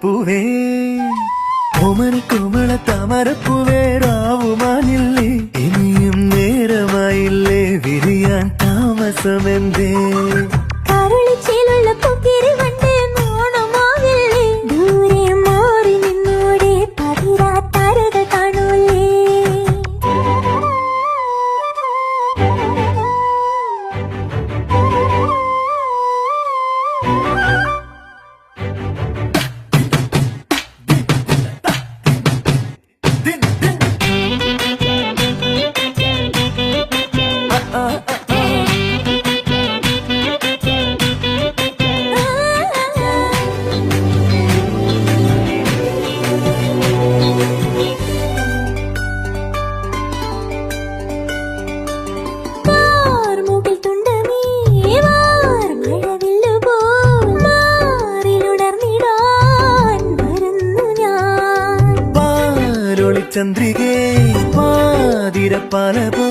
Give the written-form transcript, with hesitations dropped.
താമരപ്പൂവേ Omni കോമള താമരപ്പൂവേ രാവുമാനില്ലേ ഇനിയും നേരമായില്ലേ വിരിയാൻ താമസമെന്തേ കരളിച്ചേലുള്ള പൊക്കിരി വണ്ടേ നാണമാവില്ലേ ദൂരെ മാറി നിന്നോടെ പതിരാത്താരകൾ കാണൂലേ ചന്ദ്രികേ പാതിരപ്പാല പോ